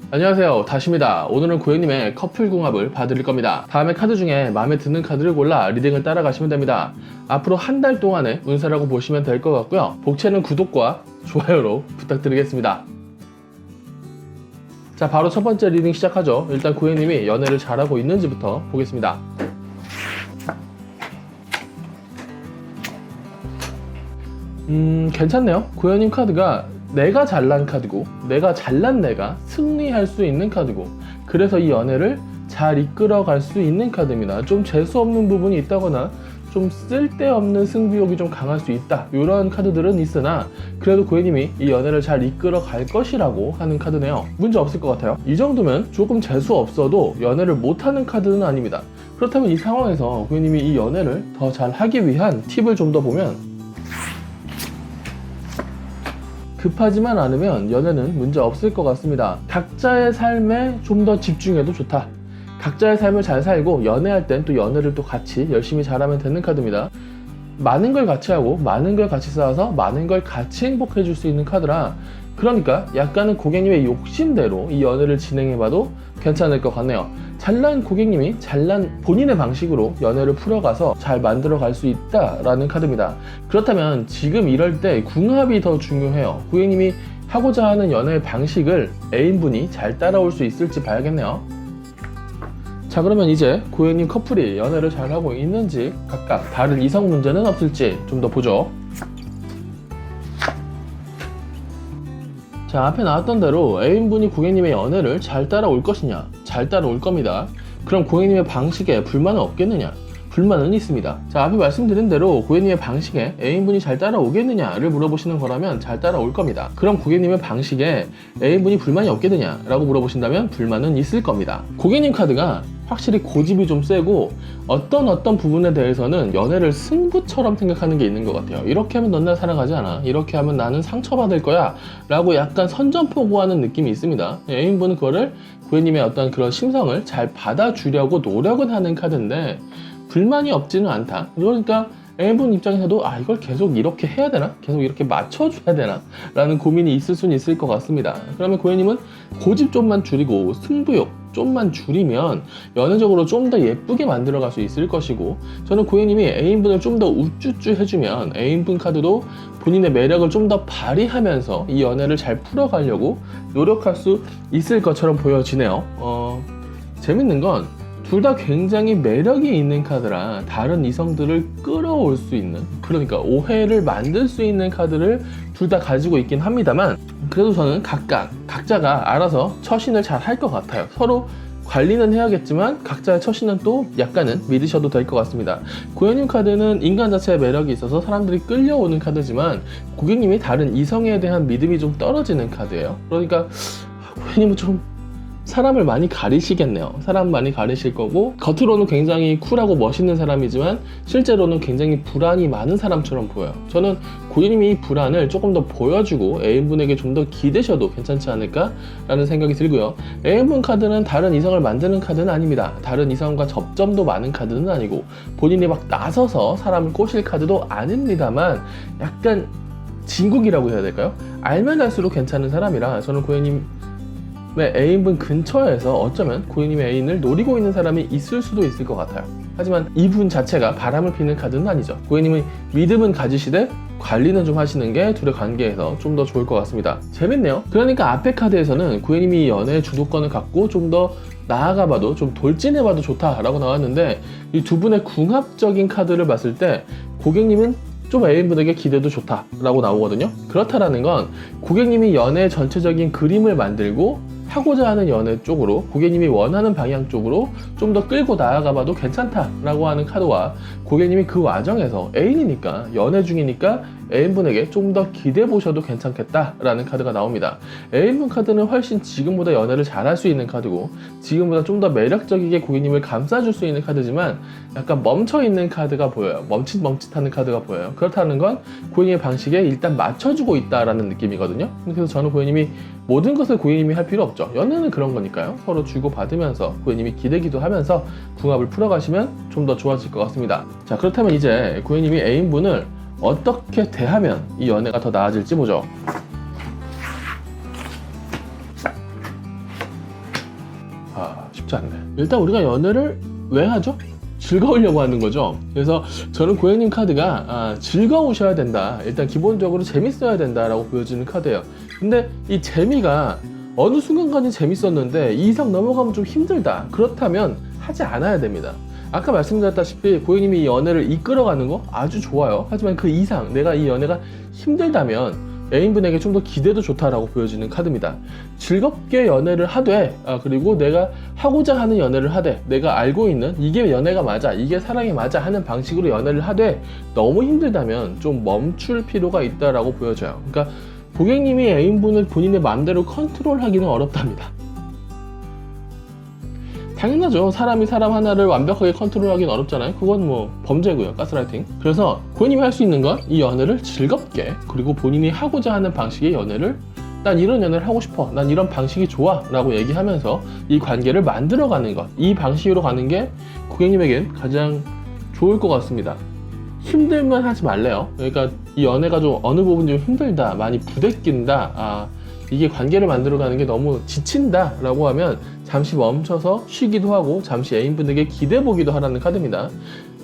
안녕하세요, 다시입니다. 오늘은 고객님의 커플 궁합을 봐드릴 겁니다. 다음에 카드 중에 마음에 드는 카드를 골라 리딩을 따라가시면 됩니다. 앞으로 한 달 동안의 운세라고 보시면 될 것 같고요. 복채는 구독과 좋아요로 부탁드리겠습니다. 자, 바로 첫 번째 리딩 시작하죠. 일단 고객님이 연애를 잘하고 있는지부터 보겠습니다. 괜찮네요. 고객님 카드가 내가 잘난 카드고, 내가 잘난 내가 승리할 수 있는 카드고, 그래서 이 연애를 잘 이끌어 갈 수 있는 카드입니다. 좀 재수없는 부분이 있다거나 좀 쓸데없는 승부욕이 좀 강할 수 있다, 이런 카드들은 있으나 그래도 고객님이 이 연애를 잘 이끌어 갈 것이라고 하는 카드네요. 문제 없을 것 같아요. 이 정도면 조금 재수 없어도 연애를 못하는 카드는 아닙니다. 그렇다면 이 상황에서 고객님이 이 연애를 더 잘 하기 위한 팁을 좀 더 보면, 급하지만 않으면 연애는 문제 없을 것 같습니다. 각자의 삶에 좀 더 집중해도 좋다. 각자의 삶을 잘 살고 연애할 땐 또 연애를 또 같이 열심히 잘하면 되는 카드입니다. 많은 걸 같이 하고 많은 걸 같이 쌓아서 많은 걸 같이 행복해 줄 수 있는 카드라, 그러니까 약간은 고객님의 욕심대로 이 연애를 진행해봐도 괜찮을 것 같네요. 잘난 고객님이 잘난 본인의 방식으로 연애를 풀어가서 잘 만들어 갈 수 있다라는 카드입니다. 그렇다면 지금 이럴 때 궁합이 더 중요해요. 고객님이 하고자 하는 연애의 방식을 애인분이 잘 따라올 수 있을지 봐야겠네요. 자, 그러면 이제 고객님 커플이 연애를 잘하고 있는지, 각각 다른 이성 문제는 없을지 좀 더 보죠. 자, 앞에 나왔던 대로 애인분이 고객님의 연애를 잘 따라올 것이냐? 잘 따라올 겁니다. 그럼 고객님의 방식에 불만은 없겠느냐? 불만은 있습니다. 자, 앞에 말씀드린 대로 고객님의 방식에 애인분이 잘 따라오겠느냐를 물어보시는 거라면 잘 따라올 겁니다. 그럼 고객님의 방식에 애인분이 불만이 없겠느냐 라고 물어보신다면 불만은 있을 겁니다. 고객님 카드가 확실히 고집이 좀 세고 어떤 부분에 대해서는 연애를 승부처럼 생각하는 게 있는 것 같아요. 이렇게 하면 넌 날 사랑하지 않아, 이렇게 하면 나는 상처받을 거야 라고 약간 선전포고하는 느낌이 있습니다. 애인분은 그거를 고객님의 어떤 그런 심성을 잘 받아주려고 노력은 하는 카드인데 불만이 없지는 않다. 그러니까 애인분 입장에서도 이걸 계속 이렇게 해야 되나? 계속 이렇게 맞춰줘야 되나? 라는 고민이 있을 수는 있을 것 같습니다. 그러면 고객님은 고집 좀만 줄이고 승부욕 좀만 줄이면 연애적으로 좀 더 예쁘게 만들어갈 수 있을 것이고, 저는 고객님이 애인분을 좀 더 우쭈쭈 해주면 애인분 카드도 본인의 매력을 좀 더 발휘하면서 이 연애를 잘 풀어가려고 노력할 수 있을 것처럼 보여지네요. 재밌는 건 둘 다 굉장히 매력이 있는 카드라 다른 이성들을 끌어올 수 있는, 그러니까 오해를 만들 수 있는 카드를 둘 다 가지고 있긴 합니다만, 그래도 저는 각자가 알아서 처신을 잘 할 것 같아요. 서로 관리는 해야겠지만 각자의 처신은 또 약간은 믿으셔도 될 것 같습니다. 고객님 카드는 인간 자체의 매력이 있어서 사람들이 끌려오는 카드지만 고객님이 다른 이성에 대한 믿음이 좀 떨어지는 카드예요. 그러니까 고객님은 좀 사람을 많이 가리시겠네요. 사람 많이 가리실 거고, 겉으로는 굉장히 쿨하고 멋있는 사람이지만 실제로는 굉장히 불안이 많은 사람처럼 보여요. 저는 고객님이 이 불안을 조금 더 보여주고 애인분에게 좀 더 기대셔도 괜찮지 않을까 라는 생각이 들고요. 애인분 카드는 다른 이성을 만드는 카드는 아닙니다. 다른 이성과 접점도 많은 카드는 아니고 본인이 막 나서서 사람을 꼬실 카드도 아닙니다만, 약간 진국이라고 해야 될까요? 알면 알수록 괜찮은 사람이라 저는 고객님 애인분 근처에서 어쩌면 고객님의 애인을 노리고 있는 사람이 있을 수도 있을 것 같아요. 하지만 이분 자체가 바람을 피는 카드는 아니죠. 고객님은 믿음은 가지시되 관리는 좀 하시는 게 둘의 관계에서 좀 더 좋을 것 같습니다. 재밌네요. 그러니까 앞에 카드에서는 고객님이 연애의 주도권을 갖고 좀 더 나아가봐도, 좀 돌진해봐도 좋다라고 나왔는데, 이 두 분의 궁합적인 카드를 봤을 때 고객님은 좀 애인분에게 기대도 좋다라고 나오거든요. 그렇다라는 건 고객님이 연애 전체적인 그림을 만들고 하고자 하는 연애 쪽으로, 고객님이 원하는 방향 쪽으로 좀 더 끌고 나아가봐도 괜찮다라고 하는 카드와, 고객님이 그 와중에서 애인이니까, 연애 중이니까 애인분에게 좀 더 기대보셔도 괜찮겠다라는 카드가 나옵니다. 애인분 카드는 훨씬 지금보다 연애를 잘할 수 있는 카드고, 지금보다 좀 더 매력적이게 고객님을 감싸줄 수 있는 카드지만 약간 멈춰있는 카드가 보여요. 멈칫멈칫하는 카드가 보여요. 그렇다는 건 고객님의 방식에 일단 맞춰주고 있다라는 느낌이거든요. 그래서 저는 고객님이 모든 것을 고객님이 할 필요 없죠. 연애는 그런 거니까요. 서로 주고받으면서 고객님이 기대기도 하면서 궁합을 풀어가시면 좀 더 좋아질 것 같습니다. 자, 그렇다면 이제 고객님이 애인분을 어떻게 대하면 이 연애가 더 나아질지 보죠. 쉽지 않네. 일단 우리가 연애를 왜 하죠? 즐거우려고 하는 거죠. 그래서 저는 고객님 카드가 즐거우셔야 된다, 일단 기본적으로 재밌어야 된다라고 보여지는 카드예요. 근데 이 재미가 어느 순간까지 재밌었는데 이 이상 넘어가면 좀 힘들다, 그렇다면 하지 않아야 됩니다. 아까 말씀드렸다시피 고객님이 이 연애를 이끌어가는 거 아주 좋아요. 하지만 그 이상 내가 이 연애가 힘들다면 애인분에게 좀 더 기대도 좋다라고 보여지는 카드입니다. 즐겁게 연애를 하되, 그리고 내가 하고자 하는 연애를 하되, 내가 알고 있는 이게 연애가 맞아, 이게 사랑이 맞아 하는 방식으로 연애를 하되 너무 힘들다면 좀 멈출 필요가 있다라고 보여져요. 그러니까 고객님이 애인분을 본인의 마음대로 컨트롤하기는 어렵답니다. 당연하죠. 사람이 사람 하나를 완벽하게 컨트롤하기는 어렵잖아요. 그건 뭐 범죄고요, 가스라이팅. 그래서 고객님이 할 수 있는 건 이 연애를 즐겁게, 그리고 본인이 하고자 하는 방식의 연애를, 난 이런 연애를 하고 싶어, 난 이런 방식이 좋아 라고 얘기하면서 이 관계를 만들어가는 것, 이 방식으로 가는 게 고객님에겐 가장 좋을 것 같습니다. 힘들면 하지 말래요. 그러니까 이 연애가 좀 어느 부분이 좀 힘들다, 많이 부대낀다, 이게 관계를 만들어가는 게 너무 지친다 라고 하면 잠시 멈춰서 쉬기도 하고 잠시 애인분에게 기대보기도 하라는 카드입니다.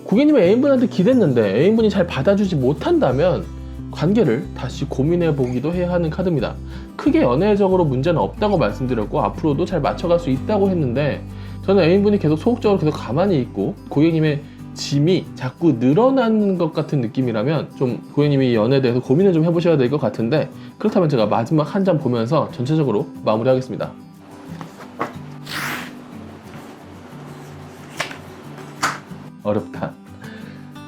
고객님이 애인분한테 기댔는데 애인분이 잘 받아주지 못한다면 관계를 다시 고민해보기도 해야 하는 카드입니다. 크게 연애적으로 문제는 없다고 말씀드렸고 앞으로도 잘 맞춰갈 수 있다고 했는데, 저는 애인분이 계속 소극적으로 계속 가만히 있고 고객님의 짐이 자꾸 늘어나는 것 같은 느낌이라면 좀 고객님이 연애에 대해서 고민을 좀 해보셔야 될 것 같은데, 그렇다면 제가 마지막 한 장 보면서 전체적으로 마무리하겠습니다. 어렵다.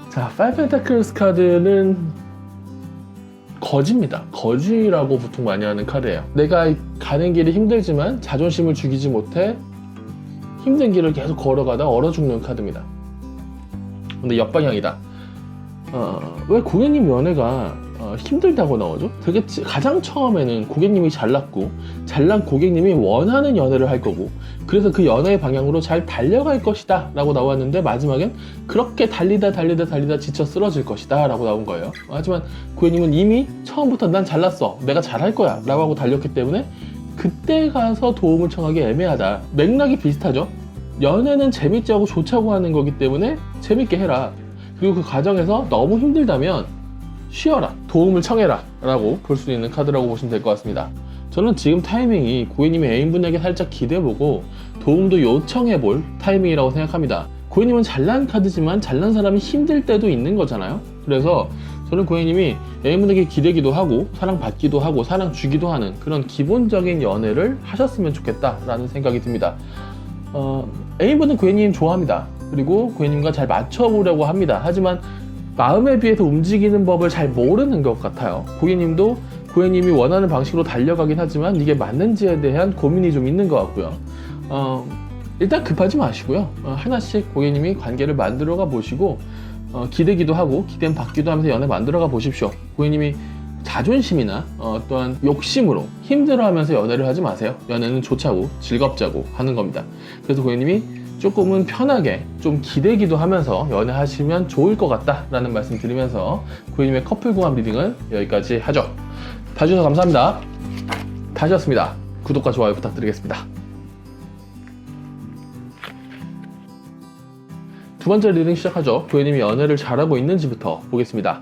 자, 5 펜타클스 카드는 거지입니다. 거지라고 보통 많이 하는 카드예요. 내가 가는 길이 힘들지만 자존심을 죽이지 못해 힘든 길을 계속 걸어가다 얼어 죽는 카드입니다. 근데 역방향이다. 왜 고객님 연애가 힘들다고 나오죠? 되게 가장 처음에는 고객님이 잘났고, 잘난 고객님이 원하는 연애를 할 거고, 그래서 그 연애의 방향으로 잘 달려갈 것이다 라고 나왔는데, 마지막엔 그렇게 달리다 지쳐 쓰러질 것이다 라고 나온 거예요. 하지만 고객님은 이미 처음부터 난 잘났어, 내가 잘할 거야 라고 하고 달렸기 때문에 그때 가서 도움을 청하기 애매하다. 맥락이 비슷하죠? 연애는 재밌지 하고 좋자고 하는 거기 때문에 재밌게 해라. 그리고 그 과정에서 너무 힘들다면 쉬어라, 도움을 청해라 라고 볼 수 있는 카드라고 보시면 될 것 같습니다. 저는 지금 타이밍이 고객님의 애인분에게 살짝 기대보고 도움도 요청해볼 타이밍이라고 생각합니다. 고객님은 잘난 카드지만 잘난 사람이 힘들 때도 있는 거잖아요. 그래서 저는 고객님이 애인분에게 기대기도 하고 사랑받기도 하고 사랑 주기도 하는 그런 기본적인 연애를 하셨으면 좋겠다라는 생각이 듭니다. 애인분은 고객님 좋아합니다. 그리고 고객님과 잘 맞춰보려고 합니다. 하지만 마음에 비해서 움직이는 법을 잘 모르는 것 같아요. 고객님도 고객님이 원하는 방식으로 달려가긴 하지만 이게 맞는지에 대한 고민이 좀 있는 것 같고요. 일단 급하지 마시고요. 하나씩 고객님이 관계를 만들어가 보시고 기대기도 하고 기대는 받기도 하면서 연애 만들어가 보십시오. 고객님이 자존심이나 또한 욕심으로 힘들어하면서 연애를 하지 마세요. 연애는 좋자고 즐겁자고 하는 겁니다. 그래서 고객님이 조금은 편하게 좀 기대기도 하면서 연애하시면 좋을 것 같다라는 말씀 드리면서 고객님의 커플 궁합 리딩을 여기까지 하죠. 봐주셔서 감사합니다. 다시였습니다. 구독과 좋아요 부탁드리겠습니다. 두 번째 리딩 시작하죠. 고객님이 연애를 잘하고 있는지부터 보겠습니다.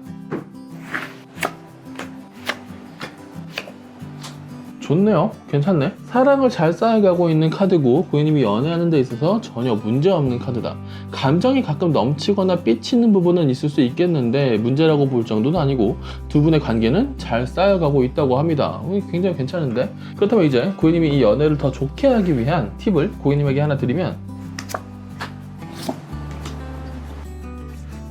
좋네요. 괜찮네. 사랑을 잘 쌓아가고 있는 카드고 고객님이 연애하는 데 있어서 전혀 문제없는 카드다. 감정이 가끔 넘치거나 삐치는 부분은 있을 수 있겠는데 문제라고 볼 정도는 아니고 두 분의 관계는 잘 쌓여가고 있다고 합니다. 굉장히 괜찮은데? 그렇다면 이제 고객님이 이 연애를 더 좋게 하기 위한 팁을 고객님에게 하나 드리면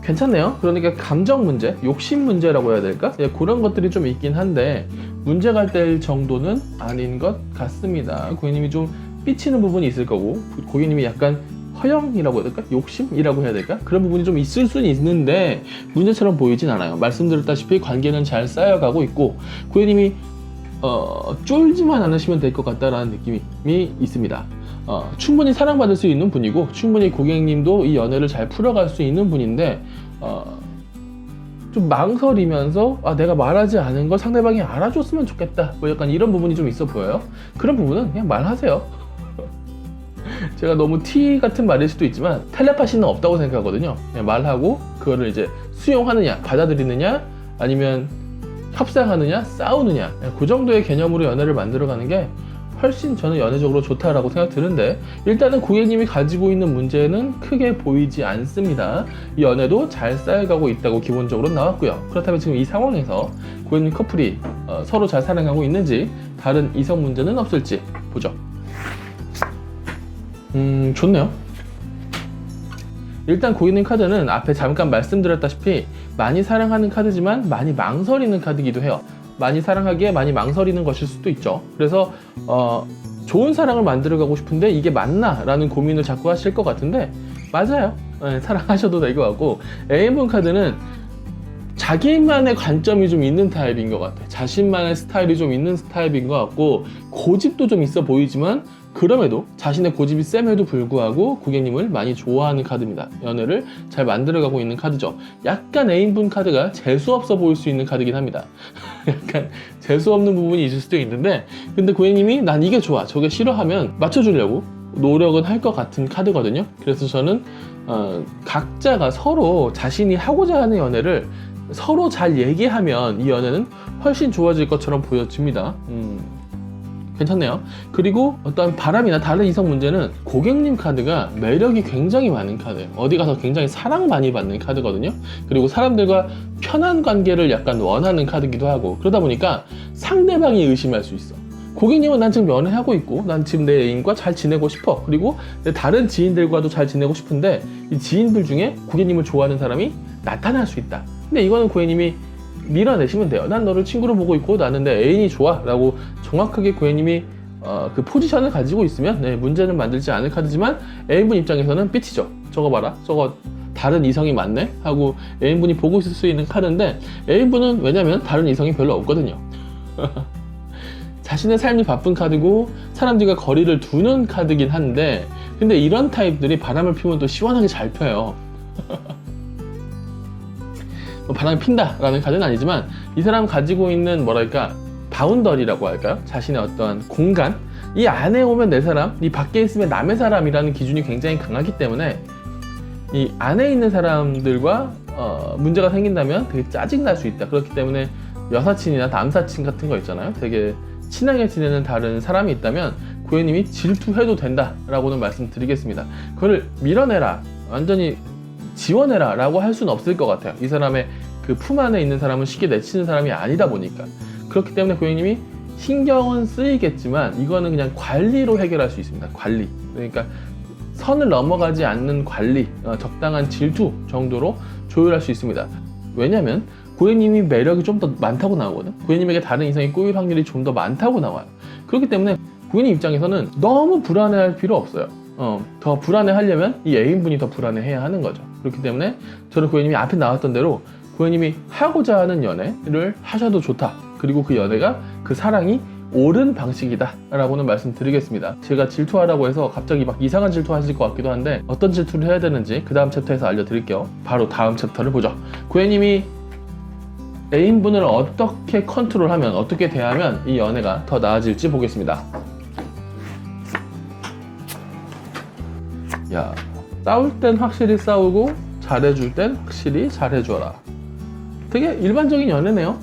괜찮네요. 그러니까 감정 문제, 욕심 문제라고 해야 될까? 그런 것들이 좀 있긴 한데 문제가 될 정도는 아닌 것 같습니다. 고객님이 좀 삐치는 부분이 있을 거고 고객님이 약간 허영이라고 해야 될까? 욕심이라고 해야 될까? 그런 부분이 좀 있을 수는 있는데 문제처럼 보이진 않아요. 말씀드렸다시피 관계는 잘 쌓여가고 있고 고객님이 쫄지만 않으시면 될 것 같다라는 느낌이 있습니다. 충분히 사랑받을 수 있는 분이고 충분히 고객님도 이 연애를 잘 풀어갈 수 있는 분인데 좀 망설이면서 내가 말하지 않은 걸 상대방이 알아줬으면 좋겠다 뭐 약간 이런 부분이 좀 있어 보여요. 그런 부분은 그냥 말하세요. 제가 너무 T 같은 말일 수도 있지만 텔레파시는 없다고 생각하거든요. 그냥 말하고 그거를 이제 수용하느냐, 받아들이느냐, 아니면 협상하느냐, 싸우느냐, 그 정도의 개념으로 연애를 만들어가는 게 훨씬 저는 연애적으로 좋다라고 생각 드는데, 일단은 고객님이 가지고 있는 문제는 크게 보이지 않습니다. 이 연애도 잘 쌓여가고 있다고 기본적으로 나왔고요. 그렇다면 지금 이 상황에서 고객님 커플이 서로 잘 사랑하고 있는지, 다른 이성 문제는 없을지 보죠. 좋네요. 일단 고객님 카드는 앞에 잠깐 말씀드렸다시피 많이 사랑하는 카드지만 많이 망설이는 카드이기도 해요. 많이 사랑하기에 많이 망설이는 것일 수도 있죠. 그래서 좋은 사랑을 만들어 가고 싶은데 이게 맞나? 라는 고민을 자꾸 하실 것 같은데, 맞아요. 네, 사랑하셔도 될 것 같고, A분 카드는 자기만의 관점이 좀 있는 타입인 것 같아요. 자신만의 스타일이 좀 있는 타입인 것 같고, 고집도 좀 있어 보이지만 그럼에도 자신의 고집이 셈에도 불구하고 고객님을 많이 좋아하는 카드입니다. 연애를 잘 만들어가고 있는 카드죠. 약간 애인분 카드가 재수없어 보일 수 있는 카드긴 합니다. 약간 재수없는 부분이 있을 수도 있는데, 근데 고객님이 난 이게 좋아, 저게 싫어하면 맞춰주려고 노력은 할 것 같은 카드거든요. 그래서 저는 각자가 서로 자신이 하고자 하는 연애를 서로 잘 얘기하면 이 연애는 훨씬 좋아질 것처럼 보여집니다. 괜찮네요. 그리고 어떤 바람이나 다른 이성 문제는 고객님 카드가 매력이 굉장히 많은 카드예요. 어디 가서 굉장히 사랑 많이 받는 카드거든요. 그리고 사람들과 편한 관계를 약간 원하는 카드기도 하고, 그러다 보니까 상대방이 의심할 수 있어. 고객님은 난 지금 연애하고 있고, 난 지금 내 애인과 잘 지내고 싶어, 그리고 내 다른 지인들과도 잘 지내고 싶은데 이 지인들 중에 고객님을 좋아하는 사람이 나타날 수 있다. 근데 이거는 고객님이 밀어내시면 돼요. 난 너를 친구로 보고 있고 나는 내 애인이 좋아 라고 정확하게 고객님이 그 포지션을 가지고 있으면 문제는 만들지 않을 카드지만, 애인분 입장에서는 삐치죠. 저거 봐라, 저거 다른 이성이 많네 하고 애인분이 보고 있을 수 있는 카드인데, 애인분은 왜냐면 다른 이성이 별로 없거든요. 자신의 삶이 바쁜 카드고 사람들과 거리를 두는 카드긴 한데, 근데 이런 타입들이 바람을 피우면 또 시원하게 잘 펴요. 바람이 핀다라는 카드는 아니지만, 이 사람 가지고 있는 뭐랄까 바운더리라고 할까요? 자신의 어떠한 공간, 이 안에 오면 내 사람, 이 밖에 있으면 남의 사람이라는 기준이 굉장히 강하기 때문에 이 안에 있는 사람들과 문제가 생긴다면 되게 짜증날 수 있다. 그렇기 때문에 여사친이나 남사친 같은 거 있잖아요. 되게 친하게 지내는 다른 사람이 있다면 고객님이 질투해도 된다라고는 말씀드리겠습니다. 그걸 밀어내라, 완전히 지원해라 라고 할 수는 없을 것 같아요. 이 사람의 그 품 안에 있는 사람은 쉽게 내치는 사람이 아니다 보니까. 그렇기 때문에 고객님이 신경은 쓰이겠지만 이거는 그냥 관리로 해결할 수 있습니다. 관리. 그러니까 선을 넘어가지 않는 관리, 적당한 질투 정도로 조율할 수 있습니다. 왜냐면 고객님이 매력이 좀 더 많다고 나오거든. 고객님에게 다른 이성이 꼬일 확률이 좀 더 많다고 나와요. 그렇기 때문에 고객님 입장에서는 너무 불안해할 필요 없어요. 더 불안해하려면 이 애인분이 더 불안해해야 하는 거죠. 그렇기 때문에 저는 고객님이 앞에 나왔던 대로 고객님이 하고자 하는 연애를 하셔도 좋다. 그리고 그 연애가, 그 사랑이 옳은 방식이다 라고는 말씀드리겠습니다. 제가 질투하라고 해서 갑자기 막 이상한 질투 하실 것 같기도 한데, 어떤 질투를 해야 되는지 그 다음 챕터에서 알려드릴게요. 바로 다음 챕터를 보죠. 고객님이 애인분을 어떻게 컨트롤하면, 어떻게 대하면 이 연애가 더 나아질지 보겠습니다. 야, 싸울 땐 확실히 싸우고 잘해줄 땐 확실히 잘해줘라. 되게 일반적인 연애네요.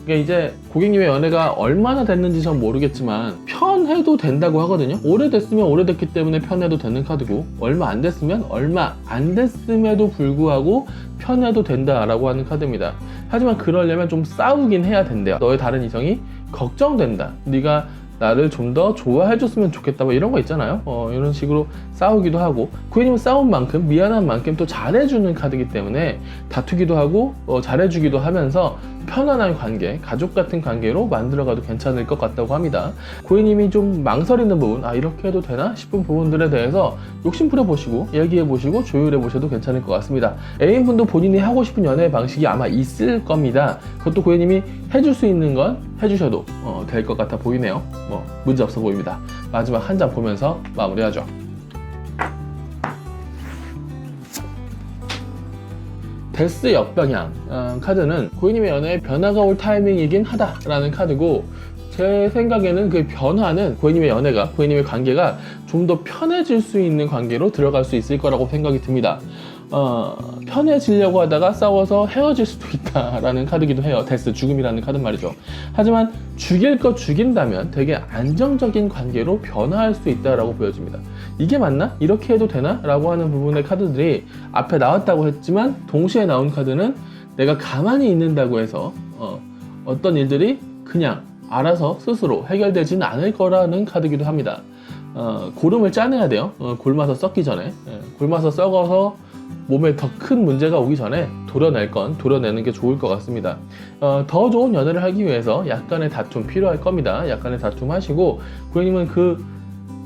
그러니까 이제 고객님의 연애가 얼마나 됐는지 전 모르겠지만 편해도 된다고 하거든요. 오래됐으면 오래됐기 때문에 편해도 되는 카드고, 얼마 안 됐으면 얼마 안 됐음에도 불구하고 편해도 된다라고 하는 카드입니다. 하지만 그러려면 좀 싸우긴 해야 된대요. 너의 다른 이성이 걱정된다, 네가 나를 좀 더 좋아해줬으면 좋겠다, 뭐 이런 거 있잖아요. 이런 식으로 싸우기도 하고, 고객님은 싸운 만큼 미안한 만큼 또 잘해주는 카드이기 때문에 다투기도 하고 잘해주기도 하면서 편안한 관계, 가족 같은 관계로 만들어가도 괜찮을 것 같다고 합니다. 고객님이 좀 망설이는 부분, 이렇게 해도 되나 싶은 부분들에 대해서 욕심부려 보시고 얘기해 보시고 조율해 보셔도 괜찮을 것 같습니다. 애인분도 본인이 하고 싶은 연애 방식이 아마 있을 겁니다. 그것도 고객님이 해줄 수 있는 건 해주셔도 될 것 같아 보이네요. 문제 없어 보입니다. 마지막 한 장 보면서 마무리하죠. 데스 역방향 카드는 고객님의 연애에 변화가 올 타이밍이긴 하다라는 카드고, 제 생각에는 그 변화는 고객님의 연애가, 고객님의 관계가 좀 더 편해질 수 있는 관계로 들어갈 수 있을 거라고 생각이 듭니다. 편해지려고 하다가 싸워서 헤어질 수도 있다라는 카드기도 해요. 데스, 죽음이라는 카드 말이죠. 하지만 죽일 거 죽인다면 되게 안정적인 관계로 변화할 수 있다라고 보여집니다. 이게 맞나? 이렇게 해도 되나? 라고 하는 부분의 카드들이 앞에 나왔다고 했지만 동시에 나온 카드는 내가 가만히 있는다고 해서 어떤 일들이 그냥 알아서 스스로 해결되지는 않을 거라는 카드기도 합니다. 고름을 짜내야 돼요. 골마서 썩기 전에. 골마서 썩어서 몸에 더 큰 문제가 오기 전에 도려낼 건 도려내는 게 좋을 것 같습니다. 더 좋은 연애를 하기 위해서 약간의 다툼 필요할 겁니다. 약간의 다툼 하시고, 고객님은 그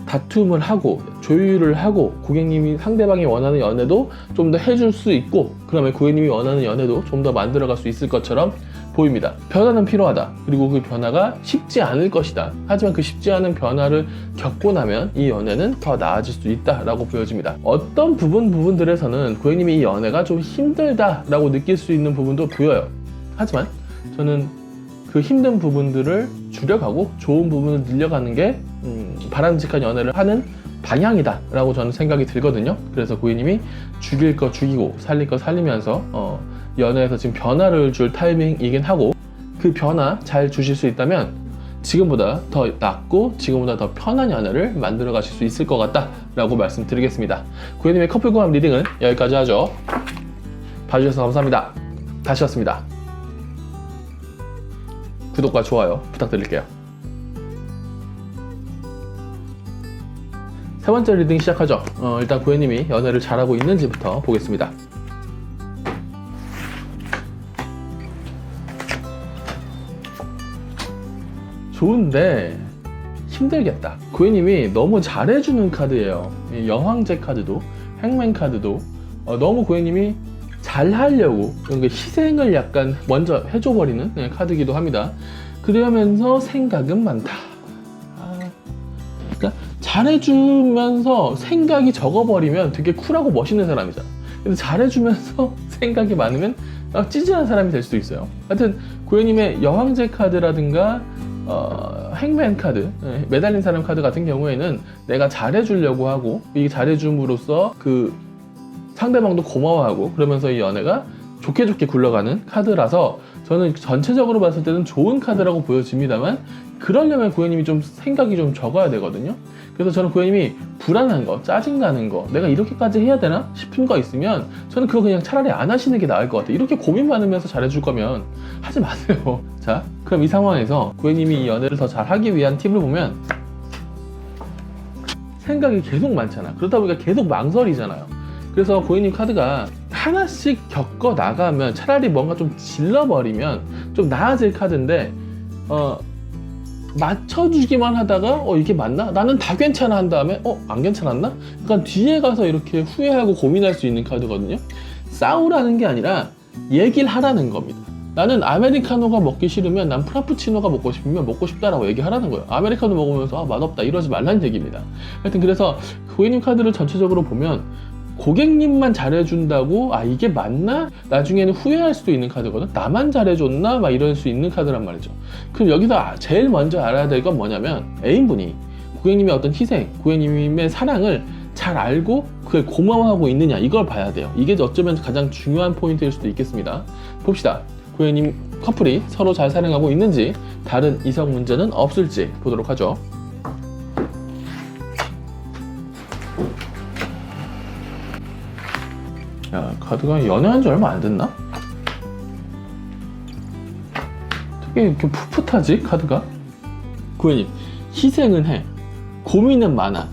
다툼을 하고 조율을 하고 고객님이 상대방이 원하는 연애도 좀 더 해줄 수 있고, 그러면 고객님이 원하는 연애도 좀 더 만들어갈 수 있을 것처럼 보입니다. 변화는 필요하다. 그리고 그 변화가 쉽지 않을 것이다. 하지만 그 쉽지 않은 변화를 겪고 나면 이 연애는 더 나아질 수 있다라고 보여집니다. 어떤 부분들에서는 고객님이 이 연애가 좀 힘들다라고 느낄 수 있는 부분도 보여요. 하지만 저는 그 힘든 부분들을 줄여가고 좋은 부분을 늘려가는 게 바람직한 연애를 하는 방향이다 라고 저는 생각이 들거든요. 그래서 고객님이 죽일 거 죽이고 살릴 거 살리면서 연애에서 지금 변화를 줄 타이밍이긴 하고, 그 변화 잘 주실 수 있다면 지금보다 더 낫고 지금보다 더 편한 연애를 만들어 가실 수 있을 것 같다 라고 말씀드리겠습니다. 고객님의 커플궁합 리딩은 여기까지 하죠. 봐주셔서 감사합니다. 다시였습니다. 구독과 좋아요 부탁드릴게요. 세 번째 리딩 시작하죠. 일단 고객님이 연애를 잘하고 있는지부터 보겠습니다. 좋은데 힘들겠다. 고객님이 너무 잘해주는 카드예요. 여왕제 카드도 행맨 카드도 너무 고객님이 잘하려고 희생을 약간 먼저 해줘버리는 카드이기도 합니다. 그러면서 생각은 많다. 그러니까 잘해주면서 생각이 적어버리면 되게 쿨하고 멋있는 사람이잖아. 근데 잘해주면서 생각이 많으면 찌질한 사람이 될 수도 있어요. 하여튼 고객님의 여왕제 카드라든가 행맨 카드, 매달린 사람 카드 같은 경우에는 내가 잘해주려고 하고, 이 잘해줌으로써 그 상대방도 고마워하고, 그러면서 이 연애가 좋게 좋게 굴러가는 카드라서 저는 전체적으로 봤을 때는 좋은 카드라고 보여집니다만, 그러려면 고객님이 좀 생각이 좀 적어야 되거든요. 그래서 저는 고객님이 불안한 거, 짜증나는 거, 내가 이렇게까지 해야 되나 싶은 거 있으면 저는 그거 그냥 차라리 안 하시는 게 나을 것 같아요. 이렇게 고민 많으면서 잘해줄 거면 하지 마세요. 자, 그럼 이 상황에서 고객님이 이 연애를 더 잘하기 위한 팁을 보면, 생각이 계속 많잖아. 그러다 보니까 계속 망설이잖아요. 그래서 고객님 카드가 하나씩 겪어 나가면 차라리 뭔가 좀 질러버리면 좀 나아질 카드인데, 맞춰주기만 하다가 이게 맞나? 나는 다 괜찮아 한 다음에 안 괜찮았나? 그러니까 뒤에 가서 이렇게 후회하고 고민할 수 있는 카드거든요. 싸우라는 게 아니라 얘기를 하라는 겁니다. 나는 아메리카노가 먹기 싫으면 난 프라푸치노가 먹고 싶으면 먹고 싶다라고 얘기하라는 거예요. 아메리카노 먹으면서 맛없다 이러지 말라는 얘기입니다. 하여튼 그래서 고객님 카드를 전체적으로 보면 고객님만 잘해준다고 이게 맞나? 나중에는 후회할 수도 있는 카드거든. 나만 잘해줬나? 막 이럴 수 있는 카드란 말이죠. 그럼 여기서 제일 먼저 알아야 될 건 뭐냐면, 애인분이 고객님의 어떤 희생, 고객님의 사랑을 잘 알고 그걸 고마워하고 있느냐, 이걸 봐야 돼요. 이게 어쩌면 가장 중요한 포인트일 수도 있겠습니다. 봅시다. 고객님 커플이 서로 잘 사랑하고 있는지, 다른 이성 문제는 없을지 보도록 하죠. 야, 카드가 연애한 지 얼마 안 됐나? 되게 이렇게 풋풋하지, 카드가? 고객님, 희생은 해. 고민은 많아.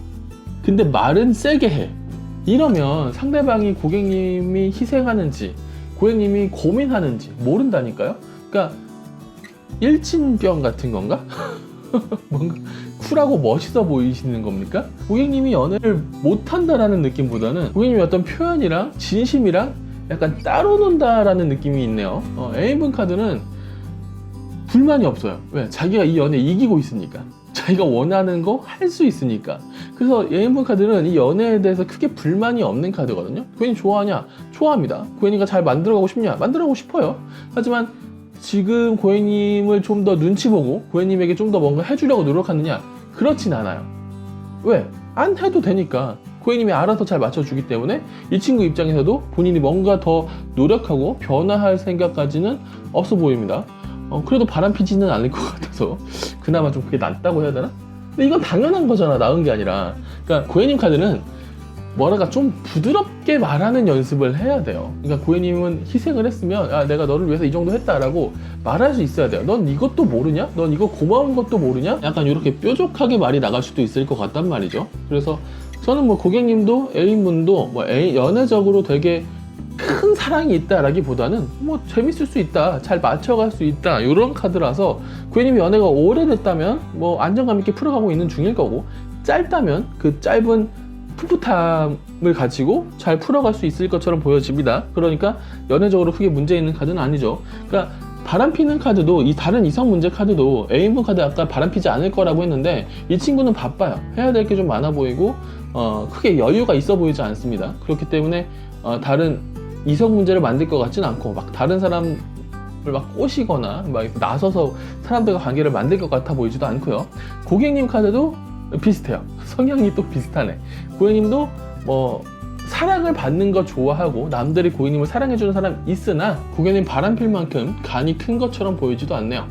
근데 말은 세게 해. 이러면 상대방이 고객님이 희생하는지, 고객님이 고민하는지 모른다니까요? 그러니까, 일진병 같은 건가? 뭔가 쿨하고 멋있어 보이시는 겁니까? 고객님이 연애를 못한다라는 느낌보다는 고객님이 어떤 표현이랑 진심이랑 약간 따로 논다라는 느낌이 있네요. 애인분 카드는 불만이 없어요. 왜? 자기가 이 연애 이기고 있으니까. 자기가 원하는 거 할 수 있으니까. 그래서 애인분 카드는 이 연애에 대해서 크게 불만이 없는 카드거든요. 고객님 좋아하냐? 좋아합니다. 고객님과 잘 만들어가고 싶냐? 만들어가고 싶어요. 하지만 지금 고객님을 좀 더 눈치 보고 고객님에게 좀 더 뭔가 해주려고 노력하느냐? 그렇진 않아요. 왜? 안 해도 되니까. 고객님이 알아서 잘 맞춰주기 때문에 이 친구 입장에서도 본인이 뭔가 더 노력하고 변화할 생각까지는 없어 보입니다. 그래도 바람피지는 않을 것 같아서 그나마 좀 그게 낫다고 해야 되나? 근데 이건 당연한 거잖아. 나은 게 아니라. 그러니까 고객님 카드는 뭐랄까 좀 부드럽게 말하는 연습을 해야 돼요. 그러니까 고객님은 희생을 했으면 아, 내가 너를 위해서 이 정도 했다라고 말할 수 있어야 돼요. 넌 이것도 모르냐? 넌 이거 고마운 것도 모르냐? 약간 이렇게 뾰족하게 말이 나갈 수도 있을 것 같단 말이죠. 그래서 저는 뭐 고객님도 애인분도 뭐 연애적으로 되게 큰 사랑이 있다라기보다는 뭐 재밌을 수 있다, 잘 맞춰갈 수 있다 이런 카드라서 고객님이 연애가 오래됐다면 뭐 안정감 있게 풀어가고 있는 중일 거고, 짧다면 그 짧은 풋풋함을 가지고 잘 풀어갈 수 있을 것처럼 보여집니다. 그러니까 연애적으로 크게 문제 있는 카드는 아니죠. 그러니까 바람피는 카드도, 이 다른 이성 문제 카드도 애인분 카드 아까 바람피지 않을 거라고 했는데 이 친구는 바빠요. 해야 될 게 좀 많아 보이고 크게 여유가 있어 보이지 않습니다. 그렇기 때문에 다른 이성 문제를 만들 것 같진 않고 막 다른 사람을 막 꼬시거나 막 나서서 사람들과 관계를 만들 것 같아 보이지도 않고요. 고객님 카드도 비슷해요. 성향이 또 비슷하네. 고객님도 뭐 사랑을 받는 거 좋아하고 남들이 고객님을 사랑해주는 사람 있으나 고객님 바람필 만큼 간이 큰 것처럼 보이지도 않네요.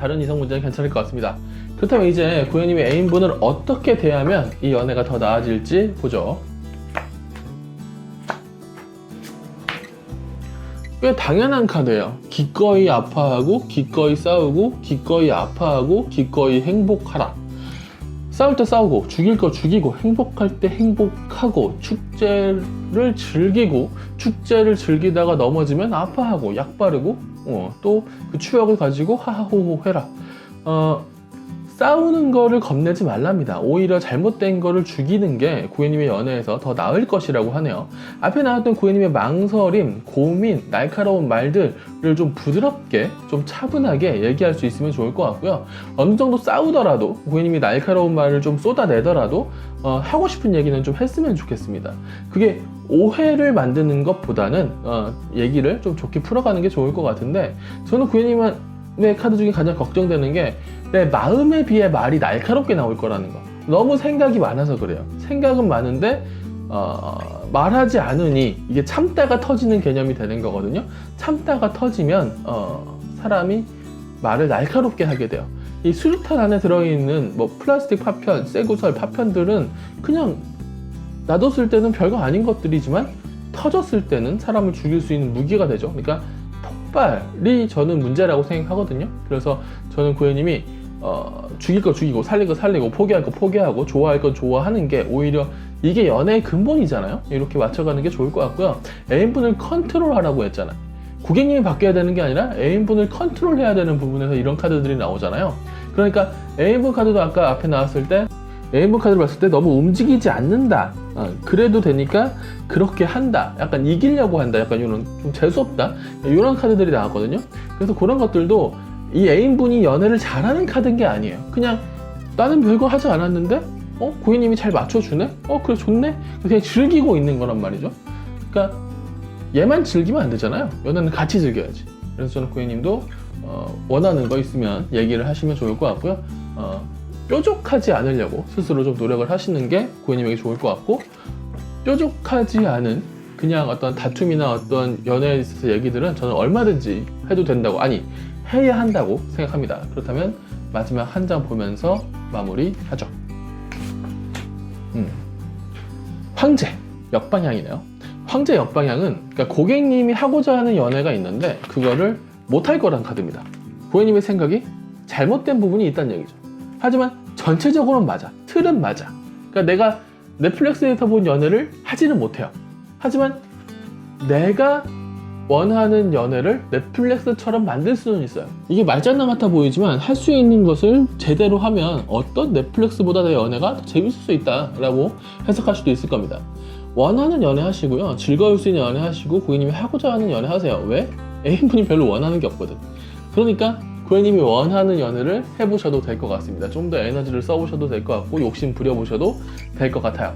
다른 이성 문제는 괜찮을 것 같습니다. 그렇다면 이제 고객님의 애인분을 어떻게 대하면 이 연애가 더 나아질지 보죠. 꽤 당연한 카드예요. 기꺼이 아파하고 기꺼이 싸우고 기꺼이 아파하고 기꺼이 행복하라. 싸울 때 싸우고 죽일 거 죽이고 행복할 때 행복하고 축제를 즐기고 축제를 즐기다가 넘어지면 아파하고 약 바르고 또 그 추억을 가지고 하하호호 해라. 싸우는 거를 겁내지 말랍니다. 오히려 잘못된 거를 죽이는 게 고객님의 연애에서 더 나을 것이라고 하네요. 앞에 나왔던 고객님의 망설임, 고민, 날카로운 말들을 좀 부드럽게, 좀 차분하게 얘기할 수 있으면 좋을 것 같고요. 어느 정도 싸우더라도 고객님이 날카로운 말을 좀 쏟아내더라도 하고 싶은 얘기는 좀 했으면 좋겠습니다. 그게 오해를 만드는 것보다는 얘기를 좀 좋게 풀어가는 게 좋을 것 같은데, 저는 고객님의 카드 중에 가장 걱정되는 게 내 마음에 비해 말이 날카롭게 나올 거라는 거. 너무 생각이 많아서 그래요. 생각은 많은데 말하지 않으니 이게 참다가 터지는 개념이 되는 거거든요. 참다가 터지면 사람이 말을 날카롭게 하게 돼요. 이 수류탄 안에 들어있는 뭐 플라스틱 파편, 쇠구설 파편들은 그냥 놔뒀을 때는 별거 아닌 것들이지만 터졌을 때는 사람을 죽일 수 있는 무기가 되죠. 그러니까 폭발이 저는 문제라고 생각하거든요. 그래서 저는 고객님이 죽일 거 죽이고 살릴 거 살리고 포기할 거 포기하고 좋아할 건 좋아하는 게 오히려 이게 연애의 근본이잖아요. 이렇게 맞춰가는 게 좋을 것 같고요. 애인분을 컨트롤하라고 했잖아요. 고객님이 바뀌어야 되는 게 아니라 애인분을 컨트롤해야 되는 부분에서 이런 카드들이 나오잖아요. 그러니까 애인분 카드도 아까 앞에 나왔을 때 애인분 카드를 봤을 때 너무 움직이지 않는다, 그래도 되니까 그렇게 한다, 약간 이기려고 한다, 약간 이런 좀 재수없다, 이런 카드들이 나왔거든요. 그래서 그런 것들도 이 애인분이 연애를 잘하는 카드인 게 아니에요. 그냥 나는 별거 하지 않았는데 고객님이 잘 맞춰주네? 그래 좋네? 그냥 즐기고 있는 거란 말이죠. 그러니까 얘만 즐기면 안 되잖아요. 연애는 같이 즐겨야지. 그래서 저는 고객님도 원하는 거 있으면 얘기를 하시면 좋을 것 같고요. 뾰족하지 않으려고 스스로 좀 노력을 하시는 게 고객님에게 좋을 것 같고, 뾰족하지 않은 그냥 어떤 다툼이나 어떤 연애에 있어서 얘기들은 저는 얼마든지 해도 된다고, 아니 해야 한다고 생각합니다. 그렇다면 마지막 한 장 보면서 마무리하죠. 황제 역방향이네요. 황제 역방향은 그러니까 고객님이 하고자 하는 연애가 있는데 그거를 못할 거란 카드입니다. 고객님의 생각이 잘못된 부분이 있다는 얘기죠. 하지만 전체적으로는 맞아. 틀은 맞아. 그러니까 내가 넷플릭스에서 본 연애를 하지는 못해요. 하지만 내가 원하는 연애를 넷플릭스처럼 만들 수는 있어요. 이게 말장난 같아 보이지만 할 수 있는 것을 제대로 하면 어떤 넷플릭스보다 내 연애가 더 재밌을 수 있다라고 해석할 수도 있을 겁니다. 원하는 연애 하시고요. 즐거울 수 있는 연애 하시고 고객님이 하고자 하는 연애 하세요. 왜? 애인분이 별로 원하는 게 없거든. 그러니까 고객님이 원하는 연애를 해보셔도 될 것 같습니다. 좀 더 에너지를 써보셔도 될 것 같고 욕심 부려보셔도 될 것 같아요.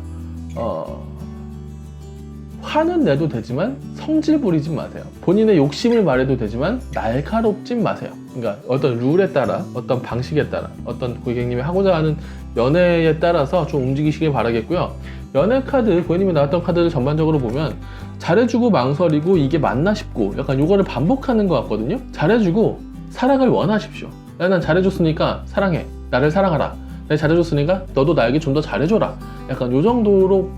화는 내도 되지만 성질 부리지 마세요. 본인의 욕심을 말해도 되지만 날카롭지 마세요. 그러니까 어떤 룰에 따라, 어떤 방식에 따라, 어떤 고객님이 하고자 하는 연애에 따라서 좀 움직이시길 바라겠고요. 연애 카드, 고객님이 나왔던 카드를 전반적으로 보면 잘해주고 망설이고 이게 맞나 싶고 약간 요거를 반복하는 것 같거든요. 잘해주고 사랑을 원하십시오. 난 잘해줬으니까 사랑해. 나를 사랑하라. 내가 잘해줬으니까 너도 나에게 좀 더 잘해줘라. 약간 요 정도로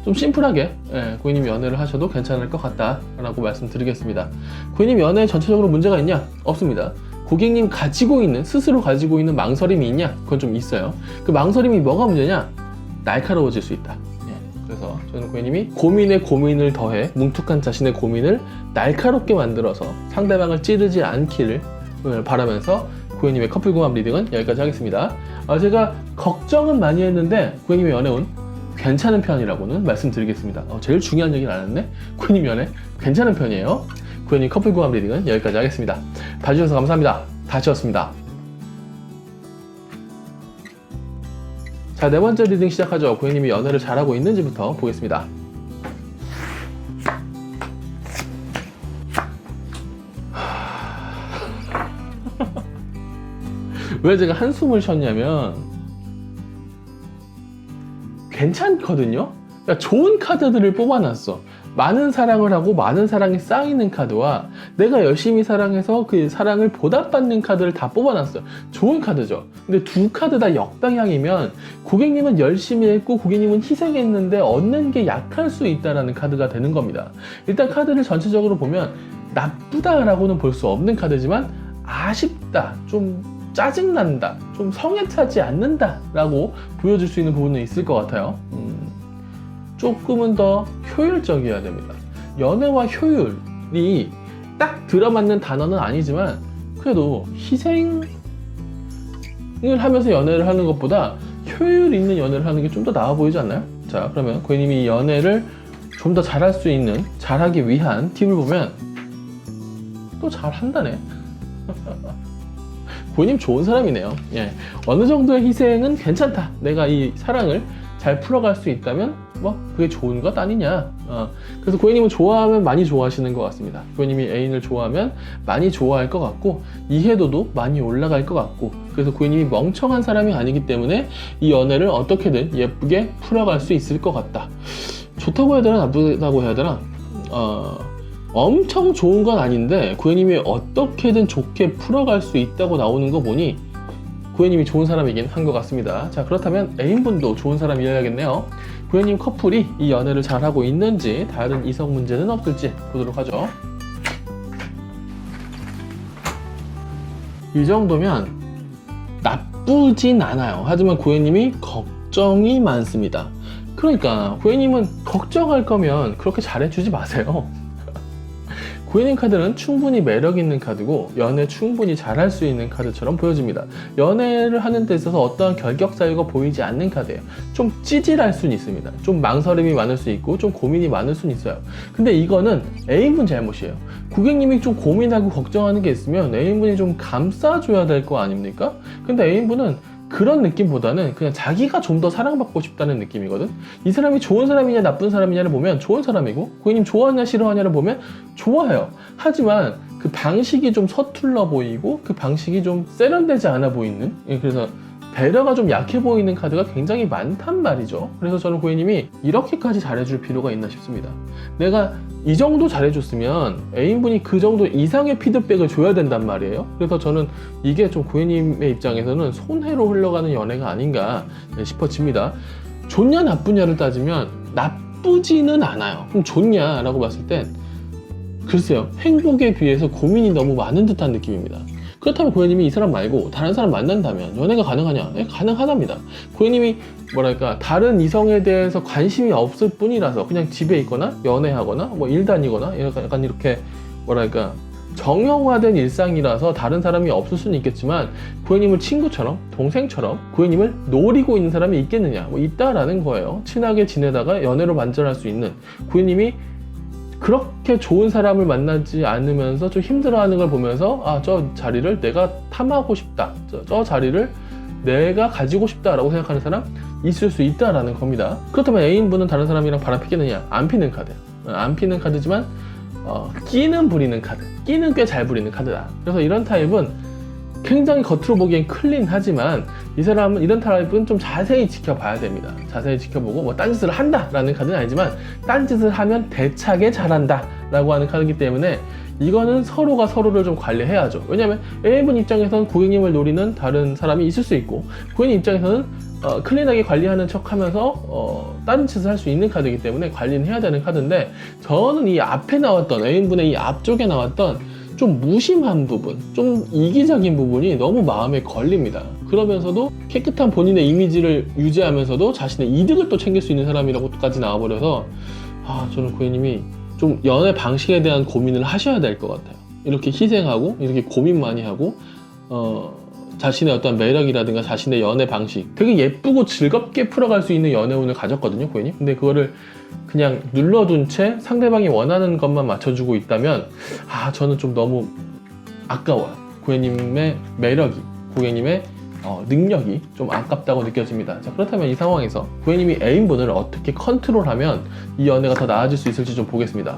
좀 심플하게 고객님이 연애를 하셔도 괜찮을 것 같다라고 말씀드리겠습니다. 고객님 연애에 전체적으로 문제가 있냐? 없습니다. 고객님 가지고 있는, 스스로 가지고 있는 망설임이 있냐? 그건 좀 있어요. 그 망설임이 뭐가 문제냐? 날카로워질 수 있다. 그래서 저는 고객님이 고민에 고민을 더해 뭉툭한 자신의 고민을 날카롭게 만들어서 상대방을 찌르지 않기를 바라면서 고객님의 커플궁합 리딩은 여기까지 하겠습니다. 제가 걱정은 많이 했는데 고객님의 연애운 괜찮은 편이라고는 말씀드리겠습니다. 제일 중요한 얘기는 안 했네? 고객님 연애 괜찮은 편이에요. 고객님 커플궁합 리딩은 여기까지 하겠습니다. 봐주셔서 감사합니다. 다치였습니다. 자, 네 번째 리딩 시작하죠. 고객님이 연애를 잘하고 있는지부터 보겠습니다. 왜 제가 한숨을 쉬었냐면 괜찮거든요. 그러니까 좋은 카드들을 뽑아놨어. 많은 사랑을 하고 많은 사랑이 쌓이는 카드와 내가 열심히 사랑해서 그 사랑을 보답받는 카드를 다 뽑아놨어요. 좋은 카드죠. 근데 두 카드 다 역방향이면 고객님은 열심히 했고 고객님은 희생했는데 얻는 게 약할 수 있다는 카드가 되는 겁니다. 일단 카드를 전체적으로 보면 나쁘다라고는 볼 수 없는 카드지만 아쉽다, 좀 짜증난다, 좀 성에 차지 않는다 라고 보여줄 수 있는 부분은 있을 것 같아요. 조금은 더 효율적이어야 됩니다. 연애와 효율이 딱 들어맞는 단어는 아니지만 그래도 희생을 하면서 연애를 하는 것보다 효율 있는 연애를 하는 게 좀 더 나아 보이지 않나요? 자, 그러면 고객님이 이 연애를 좀 더 잘할 수 있는, 잘하기 위한 팁을 보면 또 잘한다네. 고객님 좋은 사람이네요. 어느 정도의 희생은 괜찮다. 내가 이 사랑을 잘 풀어갈 수 있다면 뭐 그게 좋은 것 아니냐. 그래서 고객님은 좋아하면 많이 좋아하시는 것 같습니다. 고객님이 애인을 좋아하면 많이 좋아할 것 같고 이해도도 많이 올라갈 것 같고, 그래서 고객님이 멍청한 사람이 아니기 때문에 이 연애를 어떻게든 예쁘게 풀어갈 수 있을 것 같다. 좋다고 해야 되나 나쁘다고 해야 되나, 엄청 좋은 건 아닌데 고객님이 어떻게든 좋게 풀어갈 수 있다고 나오는 거 보니 고객님이 좋은 사람이긴 한 것 같습니다. 자, 그렇다면 애인분도 좋은 사람이어야겠네요. 고객님 커플이 이 연애를 잘하고 있는지, 다른 이성 문제는 없을지 보도록 하죠. 이 정도면 나쁘진 않아요. 하지만 고객님이 걱정이 많습니다. 그러니까 고객님은 걱정할 거면 그렇게 잘해주지 마세요. 고객님 카드는 충분히 매력 있는 카드고 연애 충분히 잘할 수 있는 카드처럼 보여집니다. 연애를 하는 데 있어서 어떠한 결격 사유가 보이지 않는 카드예요. 좀 찌질할 수는 있습니다. 좀 망설임이 많을 수 있고 좀 고민이 많을 수는 있어요. 근데 이거는 애인분 잘못이에요. 고객님이 좀 고민하고 걱정하는 게 있으면 애인분이 좀 감싸줘야 될 거 아닙니까? 근데 애인분은 그런 느낌보다는 그냥 자기가 좀 더 사랑받고 싶다는 느낌이거든. 이 사람이 좋은 사람이냐 나쁜 사람이냐를 보면 좋은 사람이고, 고객님 좋아하냐 싫어하냐를 보면 좋아해요. 하지만 그 방식이 좀 서툴러 보이고 그 방식이 좀 세련되지 않아 보이는, 그래서 배려가 좀 약해 보이는 카드가 굉장히 많단 말이죠. 그래서 저는 고객님이 이렇게까지 잘해줄 필요가 있나 싶습니다. 내가 이 정도 잘해줬으면 애인분이 그 정도 이상의 피드백을 줘야 된단 말이에요. 그래서 저는 이게 좀 고객님의 입장에서는 손해로 흘러가는 연애가 아닌가 싶어집니다. 좋냐 나쁘냐를 따지면 나쁘지는 않아요. 그럼 좋냐라고 봤을 땐 글쎄요, 행복에 비해서 고민이 너무 많은 듯한 느낌입니다. 그렇다면 고객님이 이 사람 말고 다른 사람 만난다면 연애가 가능하냐? 네, 가능하답니다. 고객님이 뭐랄까 다른 이성에 대해서 관심이 없을 뿐이라서 그냥 집에 있거나 연애하거나 뭐 일 다니거나 약간 이렇게 뭐랄까 정형화된 일상이라서 다른 사람이 없을 수는 있겠지만 고객님을 친구처럼 동생처럼 고객님을 노리고 있는 사람이 있겠느냐? 뭐 있다라는 거예요. 친하게 지내다가 연애로 발전할 수 있는, 고객님이 그렇게 좋은 사람을 만나지 않으면서 좀 힘들어하는 걸 보면서 저 자리를 내가 탐하고 싶다, 저 자리를 내가 가지고 싶다라고 생각하는 사람 있을 수 있다라는 겁니다. 그렇다면 애인분은 다른 사람이랑 바람 피겠느냐? 안 피는 카드예요. 안 피는 카드지만 끼는 부리는 카드, 끼는 꽤 잘 부리는 카드다. 그래서 이런 타입은 굉장히 겉으로 보기엔 클린하지만 이런 타입은 좀 자세히 지켜봐야 됩니다. 자세히 지켜보고 뭐 딴짓을 한다 라는 카드는 아니지만 딴짓을 하면 대차게 잘한다 라고 하는 카드이기 때문에 이거는 서로가 서로를 좀 관리해야죠. 왜냐하면 A분 입장에서는 고객님을 노리는 다른 사람이 있을 수 있고, 고객님 입장에서는 클린하게 관리하는 척 하면서 다른 짓을 할 수 있는 카드이기 때문에 관리는 해야 되는 카드인데, 저는 이 앞에 나왔던 A분의 이 앞쪽에 나왔던 좀 무심한 부분, 좀 이기적인 부분이 너무 마음에 걸립니다. 그러면서도 깨끗한 본인의 이미지를 유지하면서도 자신의 이득을 또 챙길 수 있는 사람이라고까지 나와버려서 저는 고객님이 좀 연애 방식에 대한 고민을 하셔야 될 것 같아요. 이렇게 희생하고 이렇게 고민 많이 하고 자신의 어떤 매력이라든가 자신의 연애 방식, 되게 예쁘고 즐겁게 풀어갈 수 있는 연애운을 가졌거든요, 고객님. 근데 그거를 그냥 눌러둔 채 상대방이 원하는 것만 맞춰주고 있다면 저는 좀 너무 아까워요. 고객님의 매력이, 고객님의 능력이 좀 아깝다고 느껴집니다. 자, 그렇다면 이 상황에서 고객님이 애인분을 어떻게 컨트롤하면 이 연애가 더 나아질 수 있을지 좀 보겠습니다.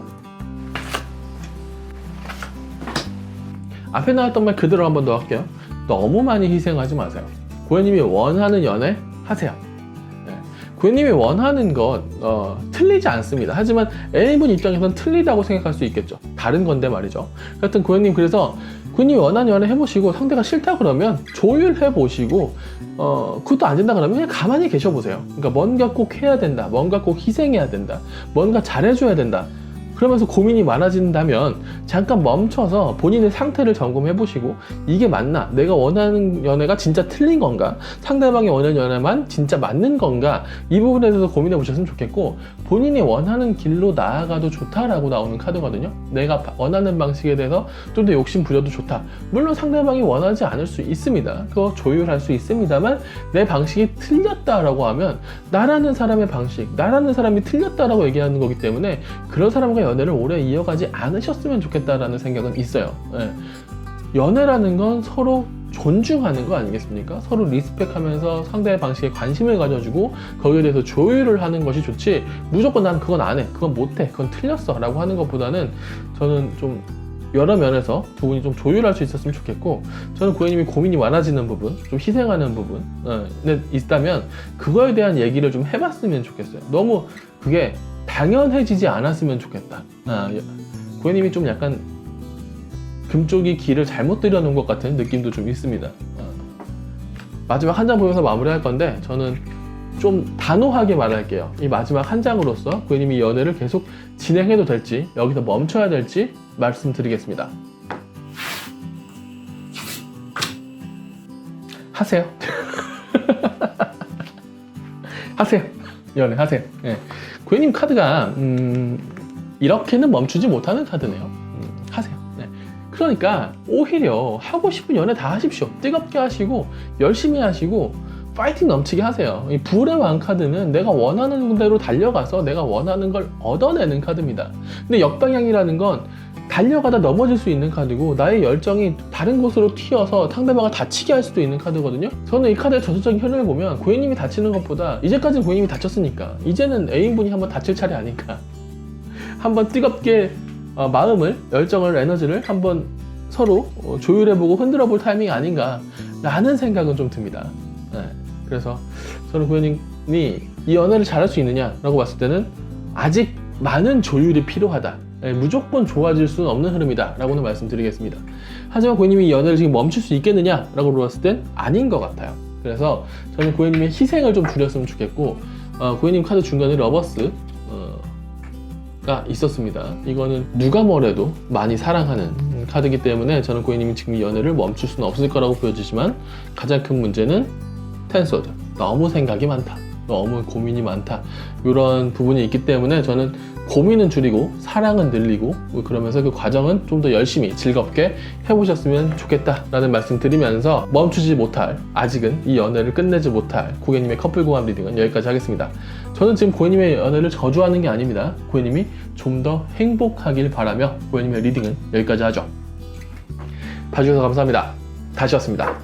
앞에 나왔던 말 그대로 한번 더 할게요. 너무 많이 희생하지 마세요. 고객님이 원하는 연애 하세요. 고객님이 원하는 건 틀리지 않습니다. 하지만 A분 입장에서는 틀리다고 생각할 수 있겠죠. 다른 건데 말이죠. 하여튼 고객님, 그래서 고객님이 원하는 연애 해보시고 상대가 싫다 그러면 조율해보시고 그것도 안 된다 그러면 그냥 가만히 계셔보세요. 그러니까 뭔가 꼭 해야 된다, 뭔가 꼭 희생해야 된다, 뭔가 잘해줘야 된다, 그러면서 고민이 많아진다면 잠깐 멈춰서 본인의 상태를 점검해 보시고, 이게 맞나? 내가 원하는 연애가 진짜 틀린 건가? 상대방이 원하는 연애만 진짜 맞는 건가? 이 부분에 대해서 고민해 보셨으면 좋겠고, 본인이 원하는 길로 나아가도 좋다라고 나오는 카드거든요. 내가 원하는 방식에 대해서 좀 더 욕심 부려도 좋다. 물론 상대방이 원하지 않을 수 있습니다. 그거 조율할 수 있습니다만, 내 방식이 틀렸다라고 하면 나라는 사람의 방식, 나라는 사람이 틀렸다라고 얘기하는 거기 때문에 그런 사람과 연애를 오래 이어가지 않으셨으면 좋겠다라는 생각은 있어요. 연애라는 건 서로 존중하는 거 아니겠습니까? 서로 리스펙하면서 상대의 방식에 관심을 가져주고 거기에 대해서 조율을 하는 것이 좋지, 무조건 난 그건 안 해, 그건 못 해, 그건 틀렸어 라고 하는 것보다는 저는 좀 여러 면에서 두 분이 좀 조율할 수 있었으면 좋겠고, 저는 고객님이 고민이 많아지는 부분, 좀 희생하는 부분 있다면 그거에 대한 얘기를 좀 해봤으면 좋겠어요. 너무 그게 당연해지지 않았으면 좋겠다. 고객님이 좀 약간 금쪽이 길을 잘못 들여놓은 것 같은 느낌도 좀 있습니다. 마지막 한 장 보면서 마무리할 건데, 저는 좀 단호하게 말할게요. 이 마지막 한 장으로서 고객님이 연애를 계속 진행해도 될지, 여기서 멈춰야 될지 말씀드리겠습니다. 하세요. 하세요. 연애하세요. 고객님 카드가 이렇게는 멈추지 못하는 카드네요. 하세요. 그러니까 오히려 하고 싶은 연애 다 하십시오. 뜨겁게 하시고 열심히 하시고 파이팅 넘치게 하세요. 이 불의 왕 카드는 내가 원하는 대로 달려가서 내가 원하는 걸 얻어내는 카드입니다. 근데 역방향이라는 건 달려가다 넘어질 수 있는 카드고, 나의 열정이 다른 곳으로 튀어서 상대방을 다치게 할 수도 있는 카드거든요. 저는 이 카드의 전체적인 흐름을 보면 고객님이 다치는 것보다, 이제까지는 고객님이 다쳤으니까 이제는 애인분이 한번 다칠 차례 아닐까. 한번 뜨겁게 마음을, 열정을, 에너지를 한번 서로 조율해보고 흔들어볼 타이밍이 아닌가 라는 생각은 좀 듭니다. 그래서 저는 고객님이 이 연애를 잘할 수 있느냐 라고 봤을 때는 아직 많은 조율이 필요하다, 무조건 좋아질 수는 없는 흐름이다 라고는 말씀드리겠습니다. 하지만 고객님이 이 연애를 지금 멈출 수 있겠느냐 라고 물었을 땐 아닌 것 같아요. 그래서 저는 고객님의 희생을 좀 줄였으면 좋겠고, 고객님 카드 중간에 러버스 가 있었습니다. 이거는 누가 뭐래도 많이 사랑하는 카드이기 때문에 저는 고객님이 지금 이 연애를 멈출 수는 없을 거라고 보여지지만, 가장 큰 문제는 텐소드, 너무 생각이 많다, 너무 고민이 많다, 이런 부분이 있기 때문에 저는 고민은 줄이고 사랑은 늘리고, 그러면서 그 과정은 좀 더 열심히 즐겁게 해보셨으면 좋겠다라는 말씀 드리면서, 멈추지 못할, 아직은 이 연애를 끝내지 못할 고객님의 커플 공합 리딩은 여기까지 하겠습니다. 저는 지금 고객님의 연애를 저주하는 게 아닙니다. 고객님이 좀 더 행복하길 바라며 고객님의 리딩은 여기까지 하죠. 봐주셔서 감사합니다. 다시 왔습니다.